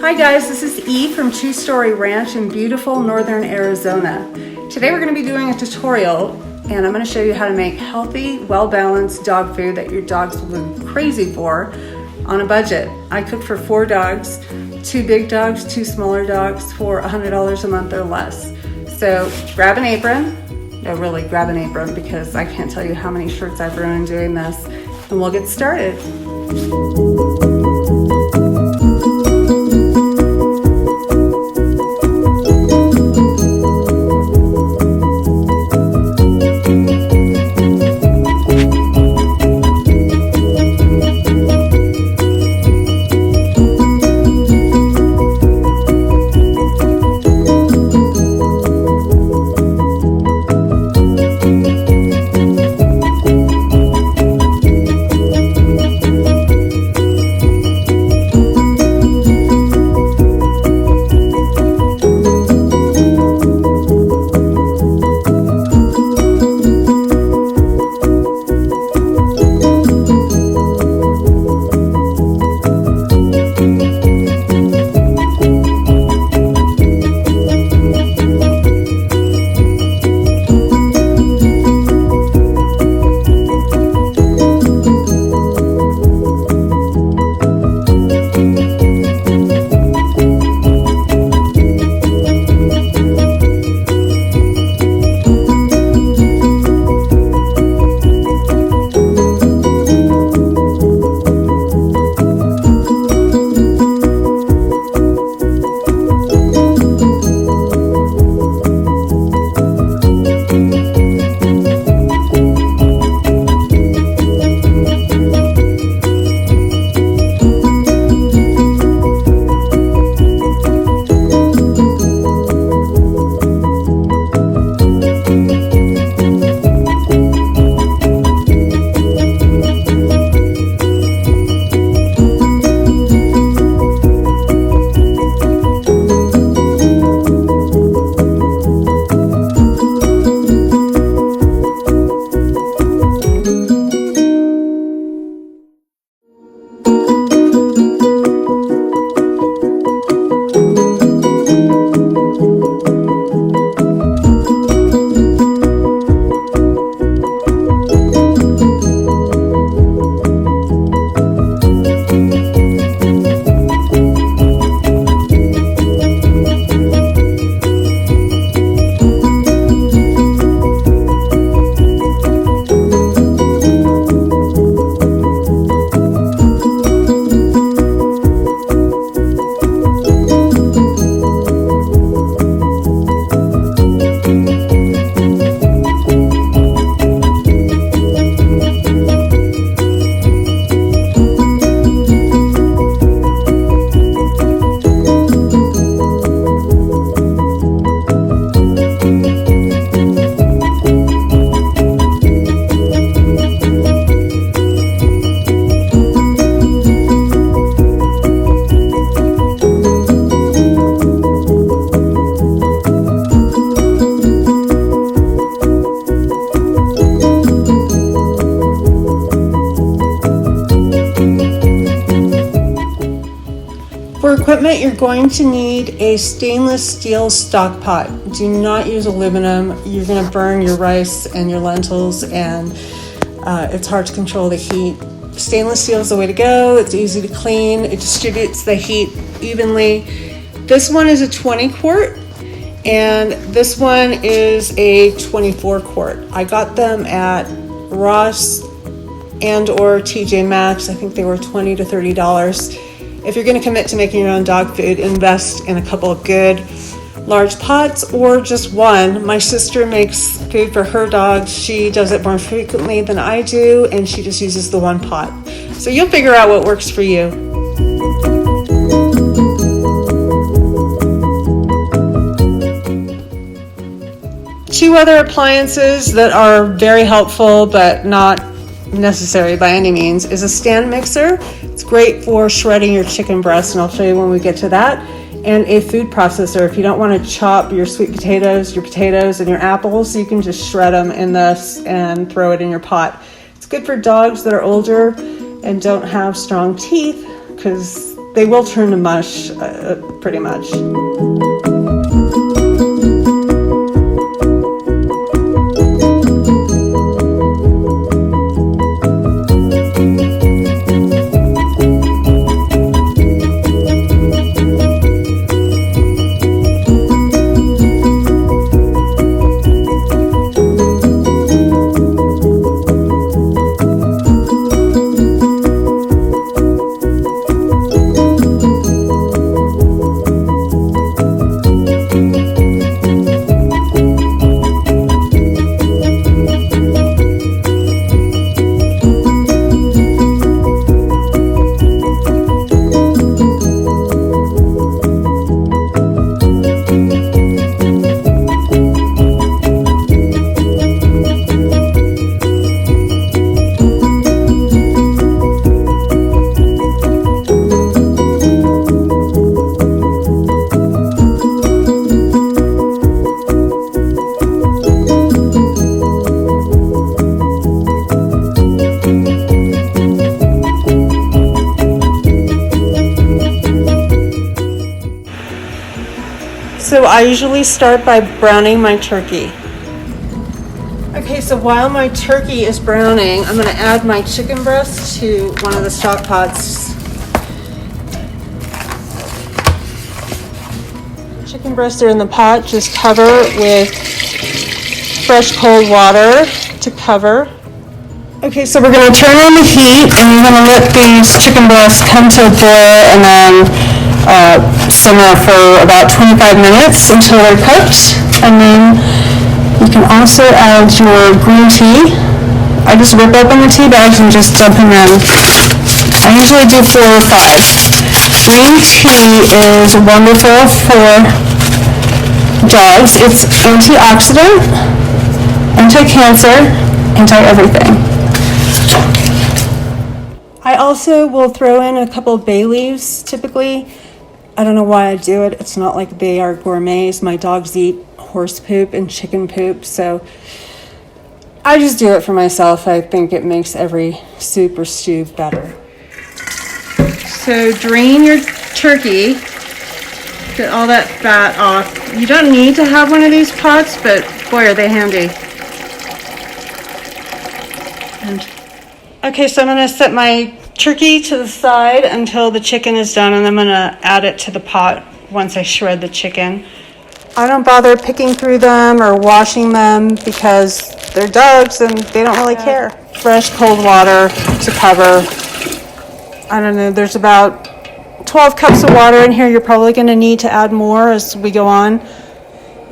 Hi guys, this is E from Two Story Ranch in beautiful northern Arizona. Today we're going to be doing a tutorial and I'm going to show you how to make healthy, well-balanced dog food that your dogs will go crazy for on a budget. I cook for 4 dogs, 2 big dogs, 2 smaller dogs for $100 a month or less. So grab an apron. No, really grab an apron because I can't tell you how many shirts I've ruined doing this, and we'll get started. For equipment, you're going to need a stainless steel stock pot. Do not use aluminum. You're going to burn your rice and your lentils, and it's hard to control the heat. Stainless steel is the way to go. It's easy to clean. It distributes the heat evenly. This one is a 20 quart, and this one is a 24 quart. I got them at Ross and or TJ Maxx. I think they were $20 to $30. If you're going to commit to making your own dog food, invest in a couple of good large pots or just one. My sister makes food for her dogs. She does it more frequently than I do, and she just uses the one pot. So you'll figure out what works for you. Two other appliances that are very helpful but not necessary by any means is a stand mixer. It's great for shredding your chicken breast, and I'll show you when we get to that. And a food processor. If you don't want to chop your sweet potatoes, and your apples, you can just shred them in this and throw it in your pot. It's good for dogs that are older and don't have strong teeth because they will turn to mush pretty much. So I usually start by browning my turkey. Okay, so while my turkey is browning, I'm going to add my chicken breast to one of the stock pots. Chicken breasts are in the pot. Just cover with fresh cold water to cover. Okay, so we're going to turn on the heat and we're going to let these chicken breasts come to a boil and then simmer for about 25 minutes until they're cooked. And then you can also add your green tea. I just rip open the tea bags and just dump them in. I usually do 4 or 5. Green tea is wonderful for dogs. It's antioxidant, anti-cancer, anti-everything. I also will throw in a couple bay leaves typically. I don't know why I do it. It's not like they are gourmets. My dogs eat horse poop and chicken poop, so I just do it for myself. I think it makes every soup or stew better. So drain your turkey, get all that fat off. You don't need to have one of these pots, but boy, are they handy. Okay, so I'm going to set my turkey to the side until the chicken is done, and I'm going to add it to the pot once I shred the chicken. I don't bother picking through them or washing them because they're dogs and they don't really care. Fresh cold water to cover. I don't know, there's about 12 cups of water in here. You're probably going to need to add more as we go on.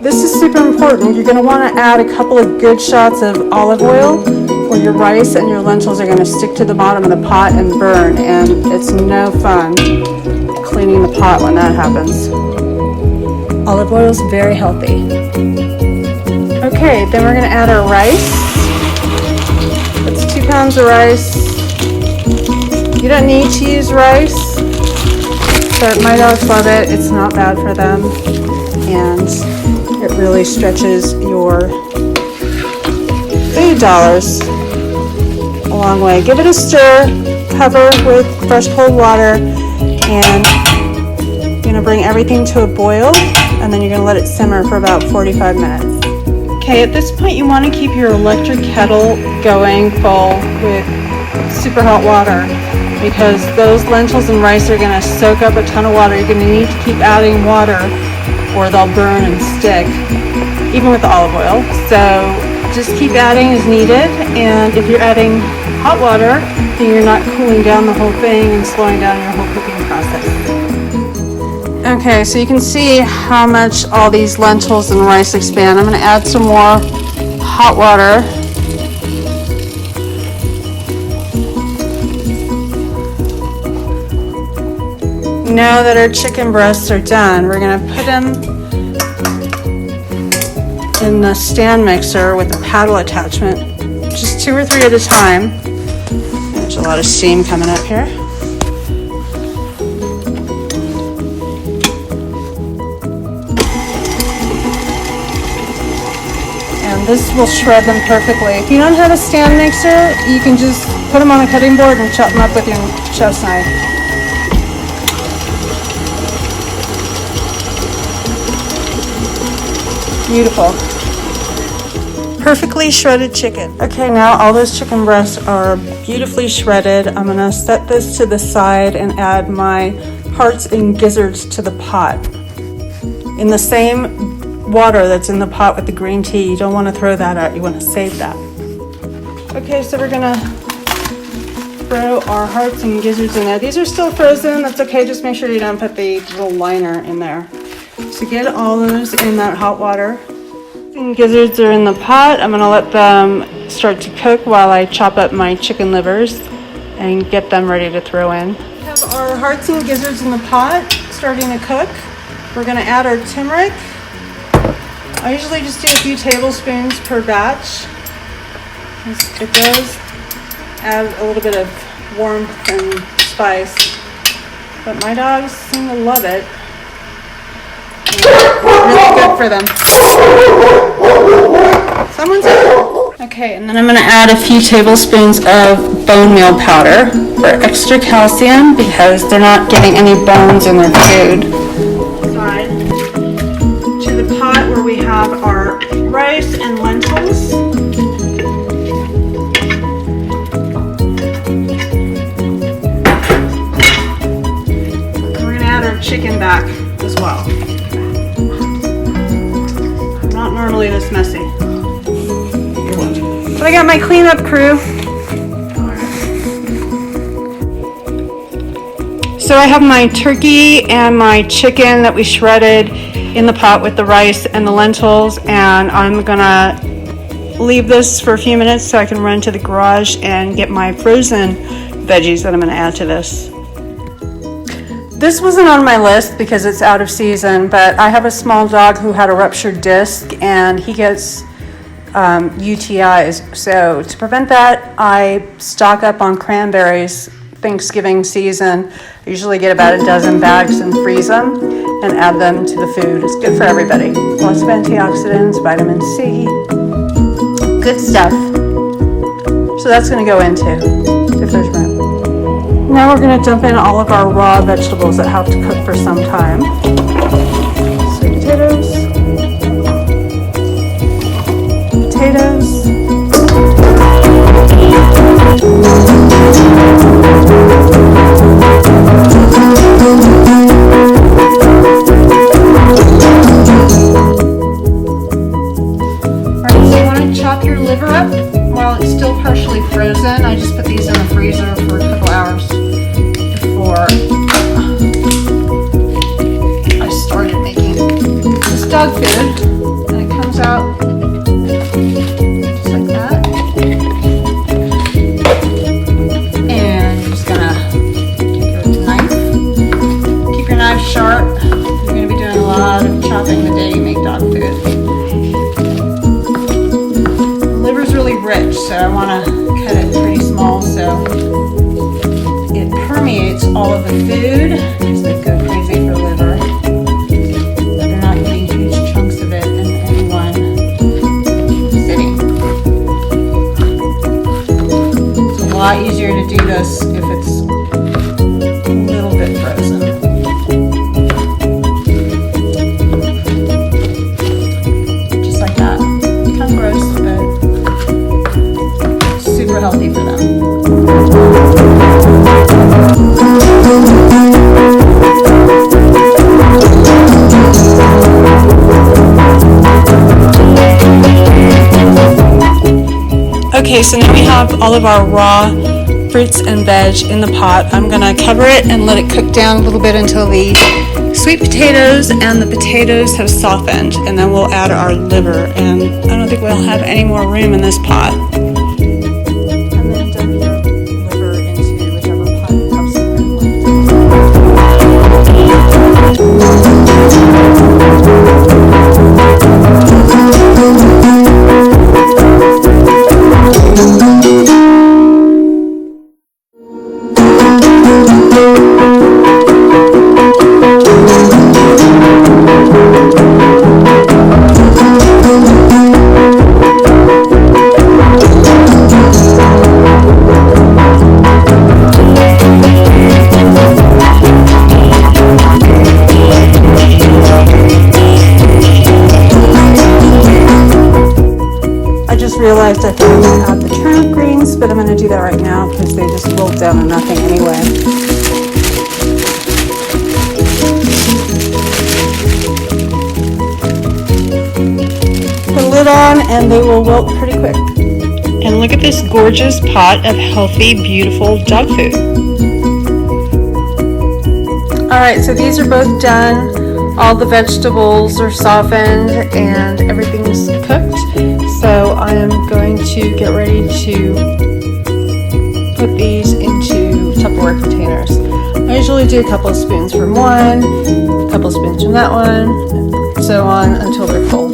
This is super important. You're going to want to add a couple of good shots of olive oil, or your rice and your lentils are going to stick to the bottom of the pot and burn, and it's no fun cleaning the pot when that happens. Olive oil is very healthy. Okay, then we're going to add our rice. That's 2 pounds of rice. You don't need to use rice, but my dogs love it. It's not bad for them, and it really stretches your food dollars a long way. Give it a stir, cover with fresh cold water, and you're going to bring everything to a boil, and then you're going to let it simmer for about 45 minutes. Okay, at this point you want to keep your electric kettle going full with super hot water, because those lentils and rice are going to soak up a ton of water. You're going to need to keep adding water or they'll burn and stick, even with the olive oil. So just keep adding as needed, and if you're adding hot water, then you're not cooling down the whole thing and slowing down your whole cooking process. Okay, so you can see how much all these lentils and rice expand. I'm going to add some more hot water. Now that our chicken breasts are done, we're going to put them in the stand mixer with a paddle attachment, just 2 or 3 at a time. There's a lot of steam coming up here. And this will shred them perfectly. If you don't have a stand mixer, you can just put them on a cutting board and chop them up with your chef's knife. Beautiful. Perfectly shredded chicken. Okay, now all those chicken breasts are beautifully shredded. I'm gonna set this to the side and add my hearts and gizzards to the pot. In the same water that's in the pot with the green tea. You don't wanna throw that out, you wanna save that. Okay, so we're gonna throw our hearts and gizzards in there. These are still frozen, that's okay, just make sure you don't put the little liner in there. So get all those in that hot water. And gizzards are in the pot. I'm gonna let them start to cook while I chop up my chicken livers and get them ready to throw in. We have our hearts and gizzards in the pot starting to cook. We're gonna add our turmeric. I usually just do a few tablespoons per batch. It does add a little bit of warmth and spice, but my dogs seem to love it. Really good for them. Someone's here. Okay, and then I'm going to add a few tablespoons of bone meal powder for extra calcium because they're not getting any bones in their food. Side to the pot where we have our rice and lentils. And we're going to add our chicken back as well. Not normally this messy. But I got my cleanup crew. So I have my turkey and my chicken that we shredded in the pot with the rice and the lentils, and I'm gonna leave this for a few minutes so I can run to the garage and get my frozen veggies that I'm gonna add to this. This wasn't on my list because it's out of season, but I have a small dog who had a ruptured disc and he gets UTIs. So to prevent that, I stock up on cranberries Thanksgiving season. I usually get about a dozen bags and freeze them and add them to the food. It's good for everybody. Lots of antioxidants, vitamin C, good stuff. So that's going to go in too, if there's room. Now we're going to dump in all of our raw vegetables that have to cook for some time. Sweet potatoes, Alright, so you want to chop your liver up while it's still partially frozen. I just put these in the freezer for a couple hours before I started making this dog food, and it comes out just like that. And you're just gonna take your knife, keep your knife sharp. You're gonna be doing a lot of chopping the day you make dog food. The liver's really rich, so I want to cut it pretty small so it permeates all of the food because they go crazy for liver. They're not getting huge chunks of it in any one sitting. It's a lot easier to do this if it's a little bit frozen. Just like that. Kind of gross, but super healthy for them. Okay, so now we have all of our raw fruits and veg in the pot. I'm gonna cover it and let it cook down a little bit until the sweet potatoes and the potatoes have softened, and then we'll add our liver, and I don't think we'll have any more room in this pot. And then dump your liver into whichever pot you have some room realized I forgot to add the turnip greens, but I'm going to do that right now because they just rolled down to nothing anyway. Put a lid on and they will wilt pretty quick. And look at this gorgeous pot of healthy, beautiful dog food. Alright, so these are both done. All the vegetables are softened and everything's cooked. So I am going to get ready to put these into Tupperware containers. I usually do a couple of spoons from one, a couple of spoons from that one, so on until they're full.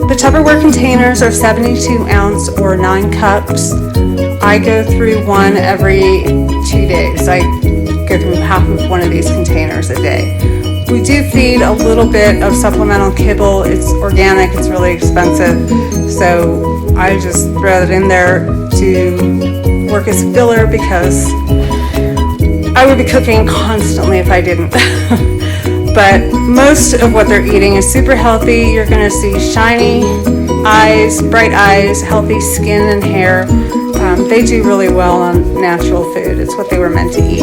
The Tupperware containers are 72 ounce or 9 cups. I go through one every 2 days. I go through half of one of these containers a day. We do feed a little bit of supplemental kibble. It's organic, it's really expensive, so I just throw it in there to work as a filler because I would be cooking constantly if I didn't. But most of what they're eating is super healthy. You're going to see shiny eyes, bright eyes, healthy skin and hair. They do really well on natural food. It's what they were meant to eat.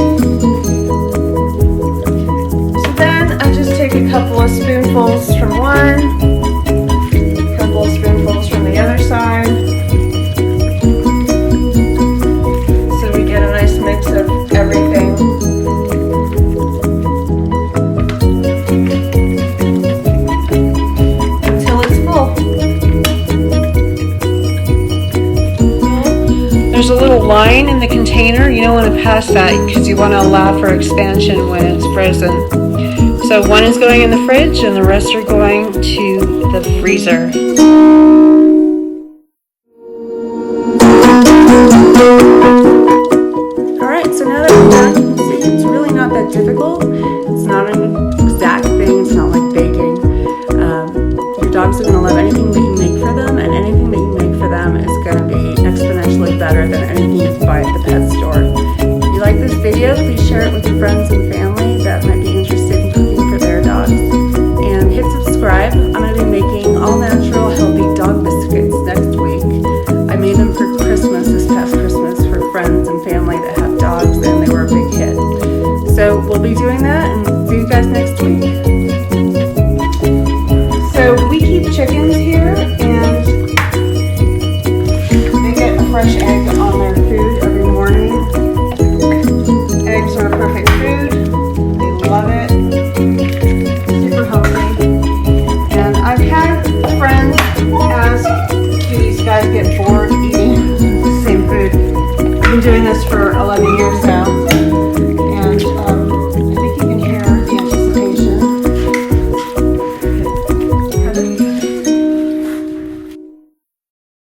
So then I just take a couple of spoonfuls from one, a couple of spoonfuls from the other side. So we get a nice mix of everything. There's a little line in the container. You don't want to pass that because you want to allow for expansion when it's frozen. So one is going in the fridge and the rest are going to the freezer. Alright, so now that we're done, see, it's really not that difficult. It's not an exact thing. It's not like baking. Your dogs are going to love anything that you make for them, and anything that you make for them is going to be exponentially better than anything you can buy at the pet store. If you like this video, please share it with your friends and family that might be interested in cooking for their dogs. And hit subscribe. I'm going to be making all natural healthy dog biscuits next week. I made them for Christmas, this past Christmas, for friends and family that have dogs, and they were a big hit. So we'll be doing that, and see you guys next week. So we keep chickens here, and they get a fresh egg on their food every morning. Eggs are perfect food. They love it. Super healthy. And I've had friends ask, do these guys get bored eating the same food? I've been doing this for 11 years